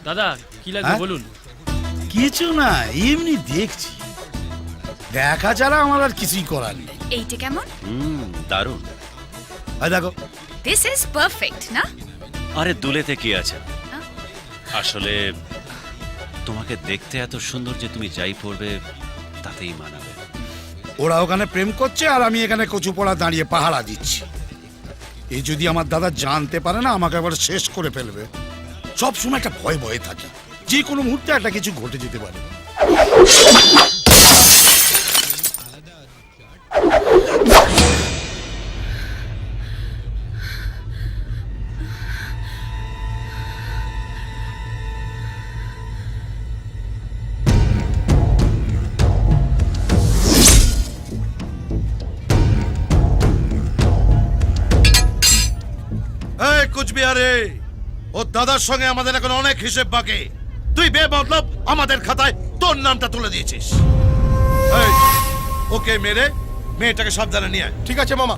দাদা কি লাগবে বলুন। কিছু না, এমনি দেখছি, দেখা ছাড়া আমার আর কিছুই করার নেই। এইটা কেমন? দারুণ। দেখো, দিস ইজ পারফেক্ট না? আরে দুলেতে কি আছে, আসলে তোমাকে দেখতে এত সুন্দর যে তুমি যাই পড়বে তাতেই মানাবে। ওরা ওখানে প্রেম করছে আর আমি এখানে কচু পড়া দাঁড়িয়ে পাহারা দিচ্ছি। এই যদি আমার দাদা জানতে পারে না, আমাকে আবার শেষ করে ফেলবে। সব সময় একটা ভয় ভয়ে থাকে, যে কোনো মুহূর্তে একটা কিছু ঘটে যেতে পারে। কুচবিহারে ও দাদার সঙ্গে আমাদের এখন অনেক হিসেব বাকি। তুই বেমতলব আমাদের খাতায় তোর নামটা তুলে দিয়েছিস। ওকে মেরে মেয়েটাকে সাবধানে নিয়ে আয়। ঠিক আছে মামা।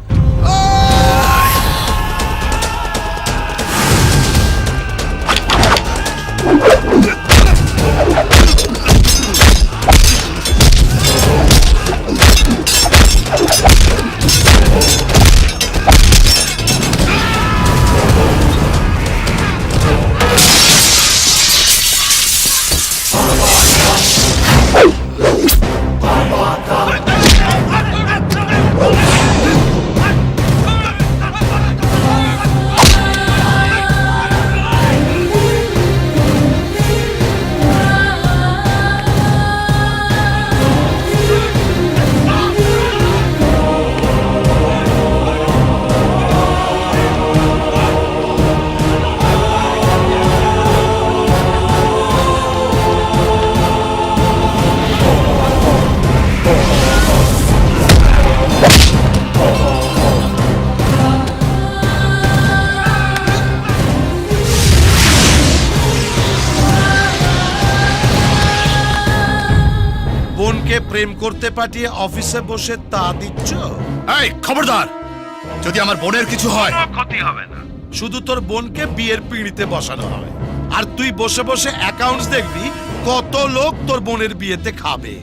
প্রেম করতে পাঠিয়ে অফিসে বসে তা দিচ্ছ? এই খবরদার, যদি আমার বোনের কিছু হয় ক্ষতি হবে না, শুধু তোর বোনকে বিয়ের পিঁড়িতে বসানো হবে। আর তুই বসে বসে অ্যাকাউন্টস দেখবি কত লোক তোর বোনের বিয়েতে খাবে।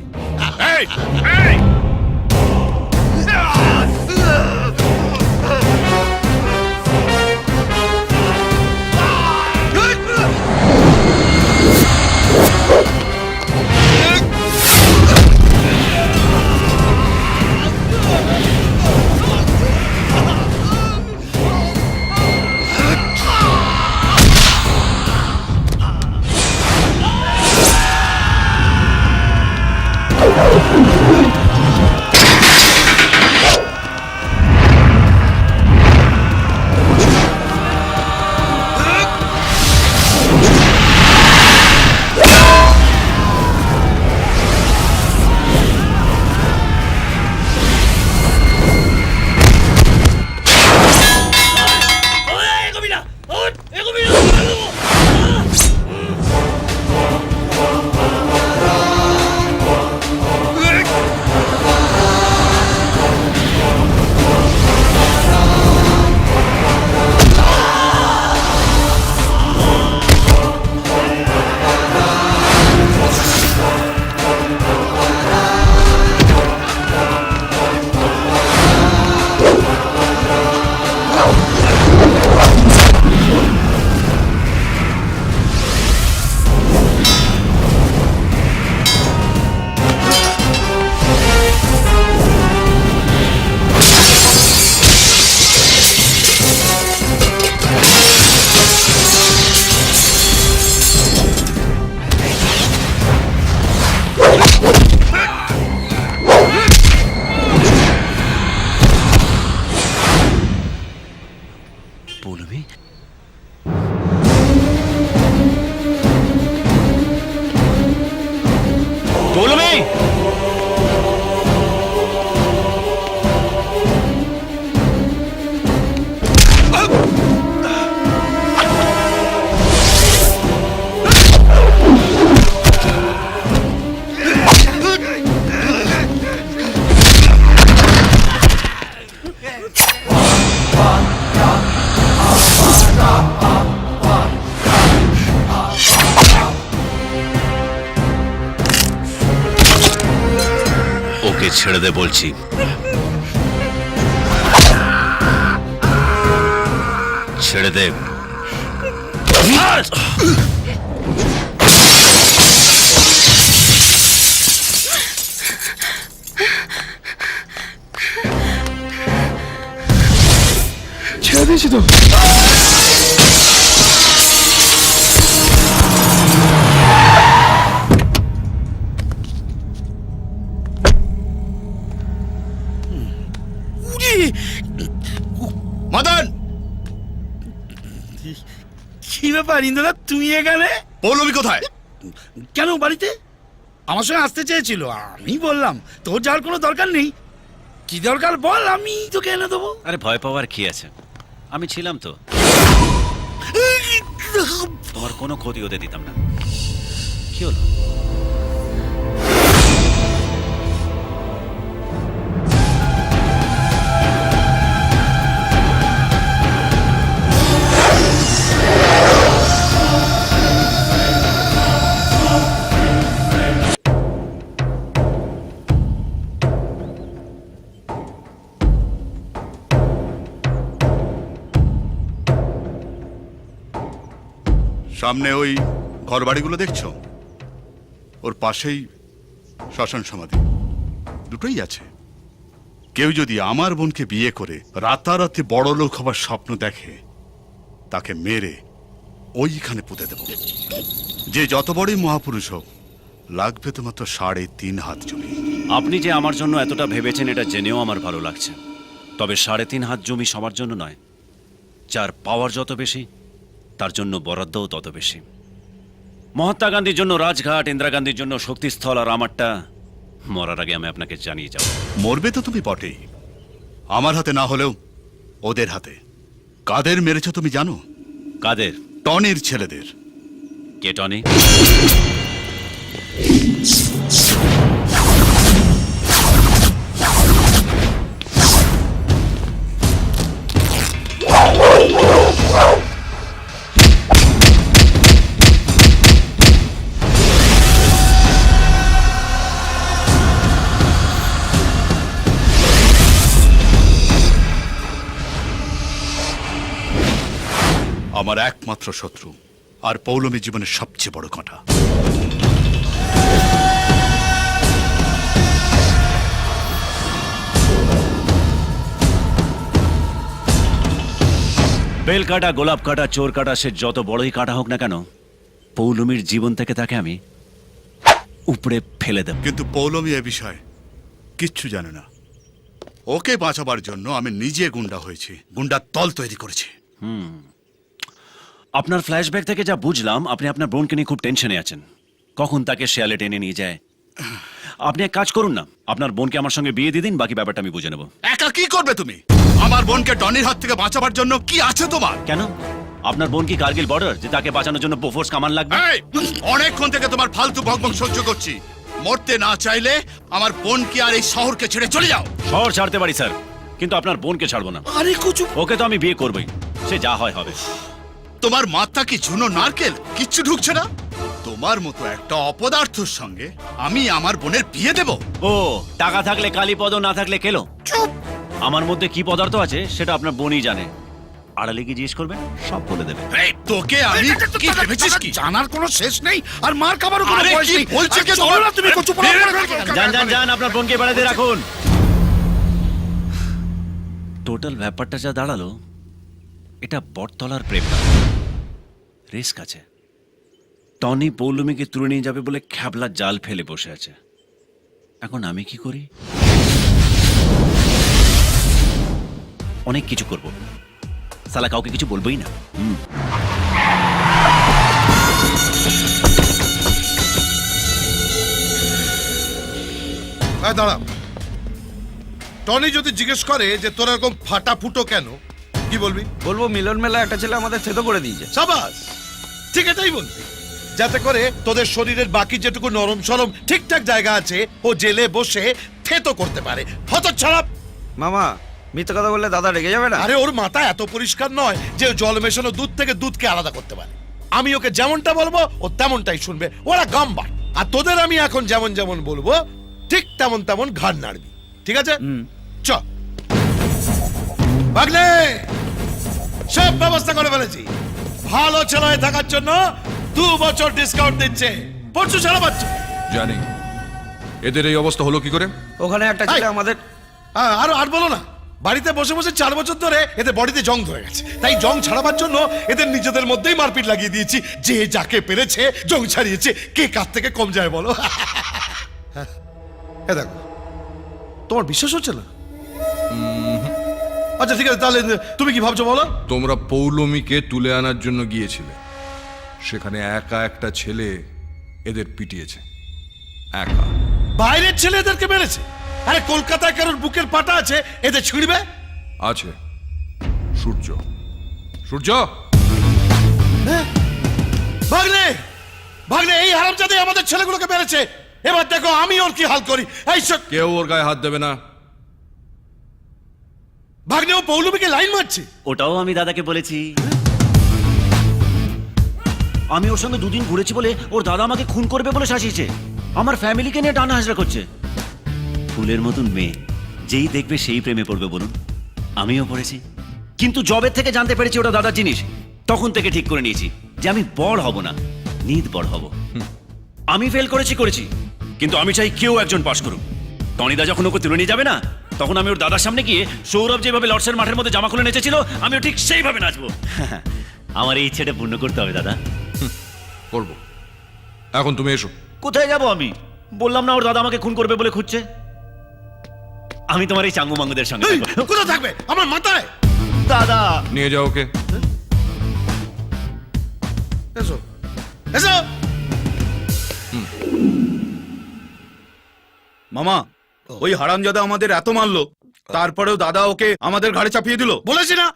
এই ওকে ছেড়ে দে বলছি। ছেড়ে দে। ছেড়ে দিয়েছি তো। মদন, কি ব্যাপার ইন্দ্রনাথ, তুমি এখানে? পৌলমী কোথায়? কেন বাড়িতে আমার সঙ্গে আসতে চেয়েছিল, আমি বললাম তোর যাওয়ার কোনো দরকার নেই। কি দরকার বল, আমি তোকে এনে দেবো। আরে ভয় পাওয়ার কি আছে, আমি ছিলাম তো, তোমার কোনো ক্ষতি হতে দিতাম না। কি হলো? সামনে ওই ঘর বাড়িগুলো দেখছো, ওর পাশেই শ্মশান সমাধি, দুটোই আছে। কেউ যদি আমার বোনকে বিয়ে করে রাতারাতি বড় লোক হবার স্বপ্ন দেখে, তাকে মেরে ওইখানে পুঁতে দেব। যে যত বড়ই মহাপুরুষ হোক, লাগবে তো মাত্র 3.5 হাত জমি। আপনি যে আমার জন্য এতটা ভেবেছেন এটা জেনেও আমার ভালো লাগছে। তবে 3.5 হাত জমি সবার জন্য নয়। যার পাওয়ার যত বেশি, তার জন্য বরাদ্দও তত বেশি। মহাত্মা গান্ধীর জন্য রাজঘাট, ইন্দিরা গান্ধীর জন্য শক্তিস্থল, আর আমারটা মরার আগে আমি আপনাকে জানিয়ে যাব। মরবে তো তুমি বটেই, আমার হাতে না হলেও ওদের হাতে। কাদের মেরেছ তুমি জানো? কাদের? টনির ছেলেদের। কে টনি? আমার একমাত্র শত্রু, আর পৌলমী জীবনের সবচেয়ে বড় কাঁটা। বেল কাটা, গোলাপ কাটা, চোর কাটা, সে যত বড়ই কাটা হোক না কেন, পৌলমীর জীবন থেকে তাকে আমি উপড়ে ফেলে দেব। কিন্তু পৌলমী এ বিষয়ে কিচ্ছু জানে না। ওকে বাঁচাবার জন্য আমি নিজে গুন্ডা হয়েছি, গুন্ডার দল তৈরি করেছি। আপনার ফ্ল্যাশব্যাক থেকে যা বুঝলাম, আপনি আপনার বোনকে নিয়ে খুব টেনশনে আছেন। কখন তাকে শেয়ালে টেনে নিয়ে যায়। আপনি এক কাজ করুন না, আপনার বোনকে আমার সঙ্গে বিয়ে দিয়ে দিন, বাকি ব্যাপারটা আমি বুঝে নেব। একা কি করবে তুমি? আমার বোনকে টনির হাত থেকে বাঁচাবার জন্য কি আছে তোমার? কেন? আপনার বোন কি কার্গিল বর্ডার যে তাকে বাঁচানোর জন্য বোফোর্স কামান লাগবে? এই, অনেকক্ষণ থেকে তোমার ফালতু বকবক সহ্য করছি। মরতে না চাইলে আমার বোনকে আর এই শহরকে ছেড়ে চলে যাও। শহর ছাড়তে পারি স্যার, কিন্তু আপনার বোনকে ছাড়বো না। আরে কুচু, ওকে তো আমি বিয়ে করবই, সে যা হয় হবে। তোমার মাথা কি ঝুনো নারকেল? কিচ্ছু ঢুকছে না। তোমার মতো একটা অপদার্থর সঙ্গে আমি আমার বোনের বিয়ে দেব? ও, টাকা থাকলে কালীপদ, না থাকলে কেলো। চুপ। আমার মধ্যে কি পদার্থ আছে সেটা আপনার বোনই জানে। আড়ালে কি জিজ্ঞেস করবেন, সব বলে দেবে। এই, তোকে আমি কি ভেবেছিস কি? জানার কোনো শেষ নেই, আর মার খাবারও কোনো আরে বয়স কি নেই। বলছে আর কে চলো তোমার? না, তুমি কচু পোড়া যান যান যান, আপনার বোনকে বেড়াতে রাখুন। টোটাল ব্যাপারটা যা দাঁড়ালো, এটা বটতলার প্রেম না, রিস্ক আছে। টনি পৌলমীকে তুলে নিয়ে যাবে বলে খ্যাবলা জাল ফেলে বসে আছে। এখন আমি কি করি? অনেক কিছু করব, সালা কাউকে কিছু বলবোই না। দাঁড়া, টনি যদি জিজ্ঞেস করে যে তোর এরকম ফাটা ফুটো কেন, কি বলবি? বলবো মিলন মেলা একটা ছেলে আমাদের থেতো করে দিয়েছে। সাবাস, ঠিক এটাই বলবি, যাতে করে তোদের শরীরের বাকি যেটুকু নরম সরম ঠিকঠাক জায়গা আছে ও জেলে বসে থেতো করতে পারে। হতচ্ছাড়া! মামা মিথ্যে কথা বললে দাদা রেগে যাবে না? আরে ওর মাথা এত পরিষ্কার নয় যে ও জল মেশানো দুধ থেকে দুধকে আলাদা করতে পারে। আমি ওকে যেমনটা বলবো ও তেমনটাই শুনবে, ওরা গাম্বার। আর তোদের আমি এখন যেমন যেমন বলবো ঠিক তেমন তেমন ঘাড় নাড়বি, ঠিক আছে? চ ভাগ্নে, সব ব্যবস্থা করে ফেলেছি। ভালো ছেলে হয়ে থাকার জন্য 2 বছর ডিসকাউন্ট দিচ্ছে। পরশু ছাড়া পাচ্ছ। জানি এদের এই অবস্থা হলো কি করে। ওখানে একটা ছেলে এই! আমাদের আর বলো না, বাড়িতে বসে বসে 4 বছর ধরে এদের বডিতে জং ধরে গেছে। তাই জং ছাড়াবার জন্য এদের নিজেদের মধ্যেই মারপিট লাগিয়ে দিয়েছি। যে যাকে পেরেছে জং ছাড়িয়েছে। কে কার থেকে কম যায় বলো? এ দেখো, তোমার বিশ্বাস হচ্ছে না? আচ্ছা ঠিক আছে, তাহলে তুমি কি ভাবছো বলো? তোমরা পৌলমীকে তুলে আনার জন্য গিয়েছিলে, সেখানে একা একটা ছেলে এদের পিটিয়েছে, একা। বাইরের ছেলে এদেরকে মেরেছে? আরে কলকাতায় কারোর বুকের পাটা আছে এদের ছিঁড়বে? আছে সূর্য। সূর্য, ভাগ্নে, ভাগ্নে, এই হারামজাদে আমাদের ছেলেগুলোকে মেরেছে। এবার দেখো আমি ওর কি হাল করি। এই কেউ ওর গায়ে হাত দেবে না। ভাগ্নে, ও পৌলমীকে লাইন মারছে। ওটাও আমি দাদাকে বলেছি। আমি ওর সঙ্গে 2 দিন ঘুরেছি বলে ওর দাদা আমাকে খুন করবে বলে শাসিয়েছে। আমার ফ্যামিলিকে নিয়ে টানা হাজরা করছে। ফুলের মতন মেয়ে যেই দেখবে সেই প্রেমে পড়বে বলুন, আমিও পড়েছি। কিন্তু জবের থেকে জানতে পেরেছি ওটা দাদার জিনিস, তখন থেকে ঠিক করে নিয়েছি যে আমি বড় হব না, নিদ বড় হব। আমি ফেল করেছি, কিন্তু আমি চাই কেউ একজন পাস করুক। টনিদা যখন ওকে তুলে নিয়ে যাবে না, তখন আমি ওর দাদার সামনে গিয়ে সৌরভ যেভাবে লর্ডসের মাঠের মধ্যে জামা খুলে নেচেছিল, আমিও ঠিক সেইভাবে নাচবো। আমার এই ইচ্ছেটা পূর্ণ করতে হবে দাদা। করবো। এখন তুমি এসো। কোথায় যাব আমি? বললাম না ওর দাদা আমাকে খুন করবে বলে খুঁজছে। আমি তোমার এই চাঙ্গু মাঙ্গুদের সঙ্গে এই, থাকবো। কোথায় থাকবে? আমার মাথায়। দাদা নিয়ে যাও ওকে। এসো, এসো। মামা, ওই হারামজাদা আমাদের এত মারলো, তারপরেও দাদা ওকে আমাদের ঘাড়ে চাপিয়ে দিল। বলেছি না,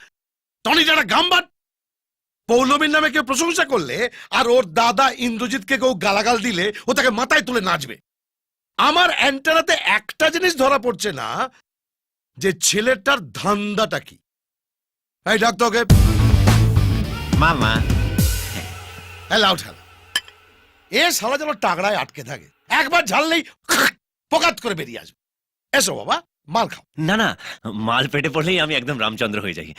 টনি যারা গাম্বাট। পৌলমীর নামে কেউ প্রশংসা করলে আর ওর দাদা ইন্দ্রজিৎকে কেউ গালাগাল দিলে ও তাকে মাথায় তুলে নাচবে। আমার অ্যান্টেনাতে একটা জিনিস ধরা পড়ছে না, যে ছেলেটার ধান্দাটা কি। এই ডাক তো ওকে। মামা হেলা উঠালা। এ সারা যেন টাগড়ায় আটকে থাকে, একবার ঝাললেই পকাত করে বেরিয়ে আসবে। এসো বাবা, মাল খাও। না না, মাল পেটে পড়লেই আমি একদম রামচন্দ্র হয়ে যাই,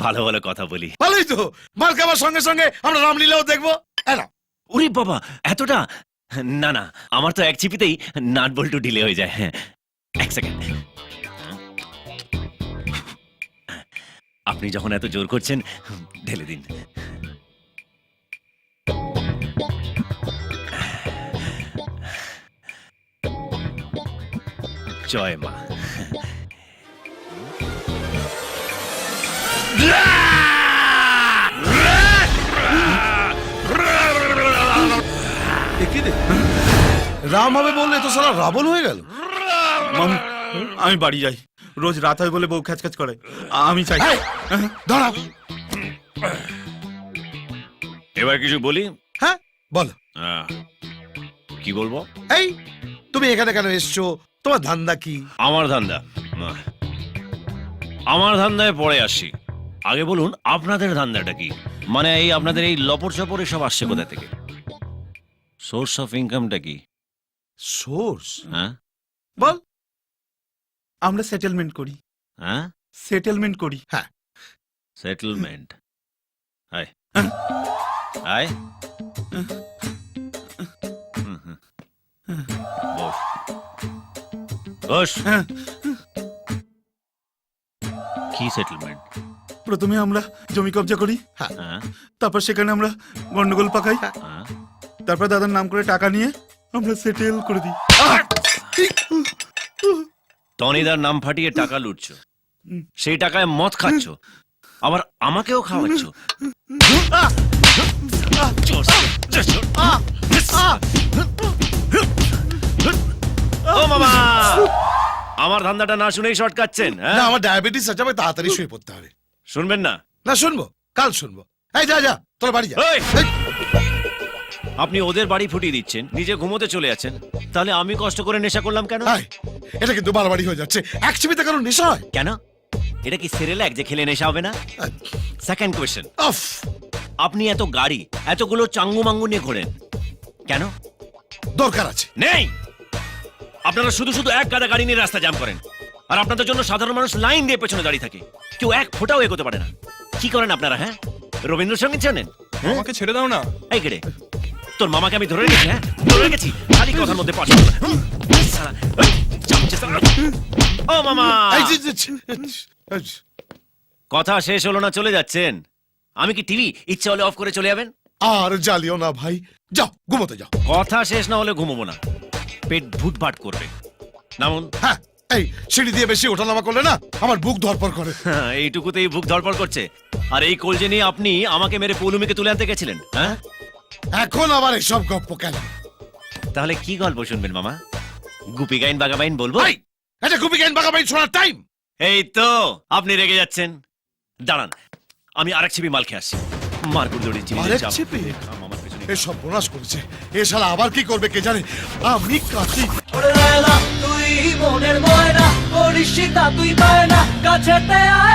ভালো ভালো কথা বলি। ভালোই তো, মাল খাবার সঙ্গে সঙ্গে আমরা রামলীলাও দেখবো। এলা ওরে বাবা, এতটা? না না, আমার তো এক চিপিতেই নাট বল্টু ঢিলে হয়ে যায়। হ্যাঁ, 1 সেকেন্ড। আপনি যখন এত জোর করছেন, ঢেলে দিন। জয় মা। রাম হবে বললে তো সারা রাবণ হয়ে গেল। মামু, আমি বাড়ি যাই। রোজ রাত হয় বলে বউ খ্যাচখ্যাচ করে। আমি চাই। এই, দাঁড়াও। এবার কিছু বলি? হ্যাঁ বলো। কি বলবো? এই, তুমি এখানে কেন এসছো? তোমার ধান্দা কি? আমার ধান্দা? আমার ধান্দায় পরে আসি। আগে বলুন আপনাদের ধান্দাটা কি? মানে এই আপনাদের এই লপর চপর এসব আসছে কোথা থেকে? সোর্স অফ ইনকামটা কি? সোর্স? হ্যাঁ বল। আমরা সেটেলমেন্ট করি। হ্যাঁ, সেটেলমেন্ট করি। হ্যাঁ, সেটেলমেন্ট। আয় আয়, বস বস। কি সেটেলমেন্ট? প্রথমে আমরা জমি কবজা করি, হ্যাঁ তারপর সেখানে আমরা গন্ডগোল পাকাই, হ্যাঁ। তারপর দাদার নাম করে টাকা নিয়ে আমরা সেটেল করে দিই। টনিদার নাম ফাটিয়ে টাকা লুটছো, সেই টাকায় মদ খাচ্ছ, আবার আমাকেও খাওয়াচ্ছ। ও মামা, আমার ধান্দাটা না শুনেই শর্ট কাটছেন? না আমার ডায়াবেটিস আছে, আমাকে তাড়াতাড়ি শুয়ে পড়তে হবে। শুনবেন না? না শুনবো, কাল শুনবো। এই যা যা, তোর বাড়ি যা। এই! এই, আপনি ওদের বাড়ি ফুটিয়ে দিচ্ছেন, নিজে ঘুমোতে চলে যাচ্ছেন, তাহলে আমি কষ্ট করে নেশা করলাম কেন? এই, এটা কিন্তু বাড়াবাড়ি হয়ে যাচ্ছে। এক চিবিতে কারণ নেশা হয়? কেন? এটা কি সেরেলাক যে খেলে নেশা হবে না? সেকেন্ড কোয়েশ্চেন, অফ, আপনি এত গাড়ি এতগুলো চাঙ্গু মাঙ্গু নিয়ে ঘোরেন কেন? দরকার আছে। নেই, আপনারা শুধু শুধু এক গাদা গাড়ি নিয়ে রাস্তা জ্যাম করেন, আর আপনাদের জন্য সাধারণ মানুষ লাইন দিয়ে পেছনে দাঁড়িয়ে থাকে, কেউ এক ফোঁটাও এগোতে পারে না। কি করেন আপনারা? হ্যাঁ, রবীন্দ্রসঙ্গীত জানেন? আমাকে ছেড়ে দাও না। এই কেড়ে, তোর মামাকে আমি ধরে রেখেছি। হ্যাঁ, ধরে রেখেছি, খালি কথার মধ্যে পাশ। ও মামা, এই কথা শেষ হলো না, চলে যাচ্ছেন? আমি কি টিভি ইচ্ছা হলে অফ করে চলে যাবেন? আর জ্বালিও না ভাই, যাও ঘুমোতে যাও। কথা শেষ না হলে ঘুমোবো না, পেট ভুটভাট করবে। নামুন। হ্যাঁ, এই সিঁড়ি দিয়ে বেশি ওঠানামা করলে না আমার বুক ধরপড় করে। হ্যাঁ, এইটুকুতেই বুক ধড়পড় করছে। আর এই কলজে নিয়ে আপনি আমাকে মেরে পৌলুমিকে তুলে আনতে গেছিলেন? হ্যাঁ, এখন আবার এসব গপ্প কেন? তাহলে কি গল্প শুনবেন মামা? গুপি গাইন বাগা বাইন বলবো? ভাই, এটা গুপি গাইন বাগাবাইন শোনার টাইম? এই তো আপনি রেগে যাচ্ছেন, দাঁড়ান আমি আরেক ছিপি মাল খেয়ে আসছি। মারকুর দড়ি চিনি আরেক ছিপি? এসব বোনাস করেছে, এ শালা আবার কি করবে কে জানে। আমি কাটি তুই মনের ময়না করিস তুই পায় না কাছেতে আয়